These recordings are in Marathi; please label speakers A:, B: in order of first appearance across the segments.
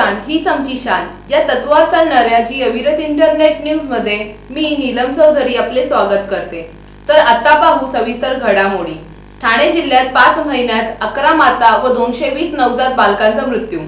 A: जाण हीच आमची शान या तत्वावर चालणाऱ्या जी अविरत इंटरनेट न्यूज मध्ये मी नीलम चौधरी आपले स्वागत करते। तर आता पाहू सविस्तर घडामोडी। ठाणे जिल्ह्यात 5 महिन्यात 11 माता व 220 नवजात बालकांचा मृत्यू।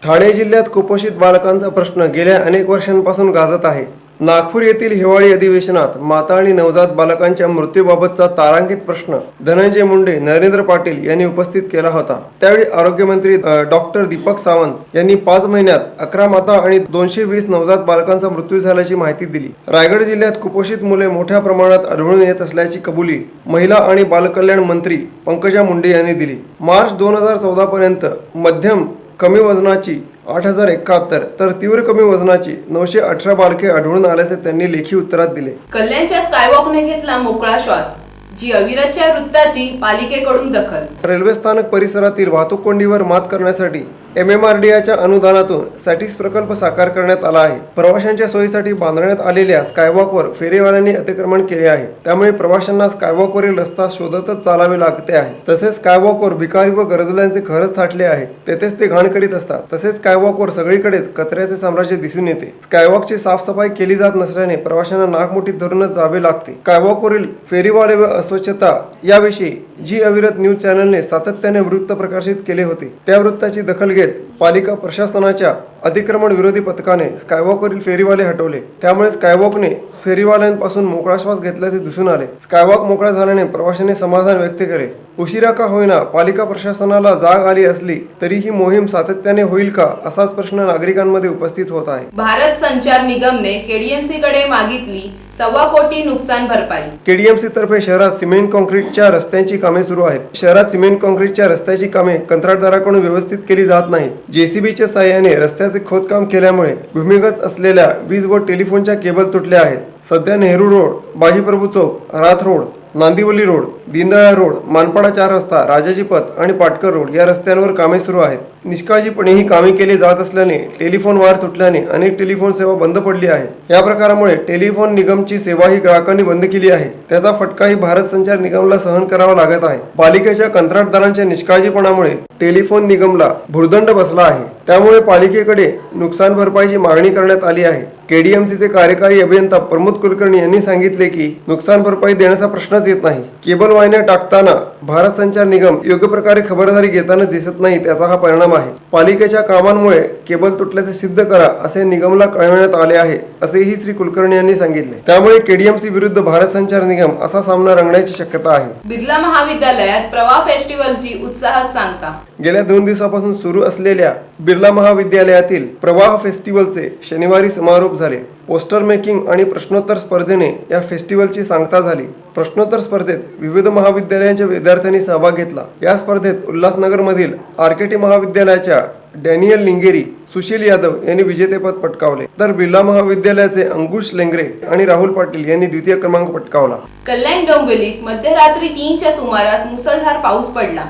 B: ठाणे जिल्ह्यात कुपोषित बालकांचा प्रश्न गेल्या अनेक वर्षांपासून गाजत आहे। नागपूर येथील हिवाळी अधिवेशनात माता आणि नवजात बालकांच्या मृत्यूबाबतचा तारांकित प्रश्न धनंजय मुंडे, नरेंद्र पाटील यांनी उपस्थित केला होता। त्यावेळी आरोग्यमंत्री डॉक्टर दीपक सावंत यांनी 5 महिन्यात 11 माता आणि 220 नवजात बालकांचा मृत्यू झाल्याची माहिती दिली। रायगड जिल्ह्यात कुपोषित मुले मोठ्या प्रमाणात आढळून येत असल्याची कबुली महिला आणि बालकल्याण मंत्री पंकजा मुंडे यांनी दिली। मार्च 2014 पर्यंत मध्यम कमी वजनाची 8071 तर तीव्र कमी वजनाची 918 बालके आढळून आल्याचे त्यांनी लेखी उत्तरात दिले।
A: कल्याणच्या स्कायवॉकने घेतला मोकळा श्वास, जी अविरतच्या वृत्ताची पालिकेकडून दखल।
B: रेल्वे स्थानक परिसरातील वाहतूक कोंडीवर मात करण्यासाठी MMRDAच्या अनुदानातून सॅटिक्स प्रकल्प साकार करण्यात आला आहे। प्रवाशांच्या सोयीसाठी बांधण्यात आलेल्या स्कायवॉकवर फेरीवाल्यांनी अतिक्रमण केले आहे, त्यामुळे प्रवाशांना स्कायवॉकवरील रस्ता शोधतच चालावे लागते आहे। तसेच स्कायवॉकवर भिकारी व गरजुल्यांचे खरंच थाटले आहे, तेथेच ते घाण करीत असतात। तसेच स्कायवॉकवर सगळीकडेच कचऱ्याचे साम्राज्य दिसून येते। स्कायवॉकची साफसफाई केली जात नसल्याने प्रवाशांना नाकमुठीत धरूनच जावे लागते। स्कायवॉकवरील फेरीवाले व अस्वच्छता याविषयी जी अविरत न्यूज चॅनलने सातत्याने वृत्त प्रकाशित केले होते, त्या वृत्ताची दखल घेत पालिका प्रशासनाच्या अतिक्रमण विरोधी पथकाने स्कायवॉकवरील फेरीवाले हटवले। त्यामुळे स्कायवॉकने फेरीवाल्यांपासून मोकळा श्वास घेतल्याचे दिसून आले। स्कायवॉक मोकळा झाल्याने प्रवाशांनी समाधान व्यक्त केले। उशिरा का होईना पालिका प्रशासनाला जाग आली असली तरी ही मोहीम सातत्याने होईल का, असाच प्रश्न नागरिकांमध्ये उपस्थित होत आहे।
A: भारत संचार निगमने KDMC कडे मागितली 1.25 कोटी नुकसान भरपाई।
B: KDMC तर्फे शहरात सिमेंट कॉन्क्रीटच्या रस्त्यांची कामे सुरू आहेत। शहरात सिमेंट कॉन्क्रीटच्या रस्त्याची कामे कंत्राटदाराकडून व्यवस्थित केली जात नाहीत। JCBच्या साहाय्याने रस्त्याचे खोदकाम केल्यामुळे भूमिगत असलेल्या वीज व टेलिफोनच्या केबल तुटल्या आहेत। सध्या Nehru road, Bajiprabhu Chowk, Rath road, Nandivali road, Deendayal road, Manpada 4 रस्ता, राजाजी पथ आणि पाटकर रोड या रस्त्यांवर कामे सुरू आहेत। निष्काळजीपणे ही कामे केली जात असल्याने टेलिफोन वायर तुटल्याने अनेक टेलिफोन सेवा बंद पडली आहे। या प्रकारामुळे टेलिफोन निगमची सेवा ही ग्राहकांनी बंद केली आहे। त्याचा फटकाही भारत संचार निगमला सहन करावा लागत आहे। पालिकेच्या कंत्राटदारांच्या निष्काळजीपणामुळे टेलिफोन निगमला भुर्दंड बसला आहे। त्यामुळे पालिकेकडे नुकसान भरपाईची मागणी करण्यात आली आहे। KDMCचे कार्यकारी अभियंता प्रमोद कुलकर्णी यांनी सांगितले की नुकसान भरपाई देण्याचा प्रश्नच येत नाही। केबल वाहिन्या टाकताना भारत संचार निगम योग्य प्रकारे खबरदारी घेताना दिसत नाही, त्याचा हा परिणाम आहे। पालिकेच्या कामांमुळे केबल तुटल्याचे सिद्ध करा असे निगमला कळविण्यात आले आहे, असेही श्री कुलकर्णी यांनी सांगितले। त्यामुळे KDMC विरुद्ध भारत संचार निगम असा सामना रंगण्याची शक्यता आहे।
A: बिर्ला महाविद्यालयात प्रवाह फेस्टिवलची उत्साहात सांगता।
B: गेल्या 2 दिवसापासून सुरू असलेल्या बिर्ला महाविद्यालयातील प्रवाह फेस्टिवलचे शनिवारी समारोप झाले। पोस्टर मेकिंग आणि प्रश्नोत्तर स्पर्धेने या फेस्टिवलची सांगता झाली। प्रश्नोत्तर स्पर्धेत विविध महाविद्यालयांच्या विद्यार्थ्यांनी सहभाग घेतला। या स्पर्धेत उल्हासनगर मधील RKT महाविद्यालयाच्या डॅनियल लिंगेरी, सुशील यादव यांनी विजेतेपद पटकावले, तर बिर्ला महाविद्यालयाचे अंकुश लेंगरे आणि राहुल पाटील यांनी द्वितीय क्रमांक पटकावला।
A: कल्याण डोंबिवलीत मध्यरात्री 3च्या सुमारास मुसळधार पाऊस पडला।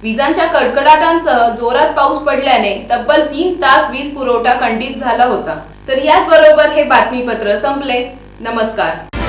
A: विजांच्या कडकडाटांसह जोरात पाऊस पडल्याने तब्बल 3 तास वीज पुरवठा खंडित झाला होता। तर याचबरोबर हे बातमीपत्र संपले। नमस्कार।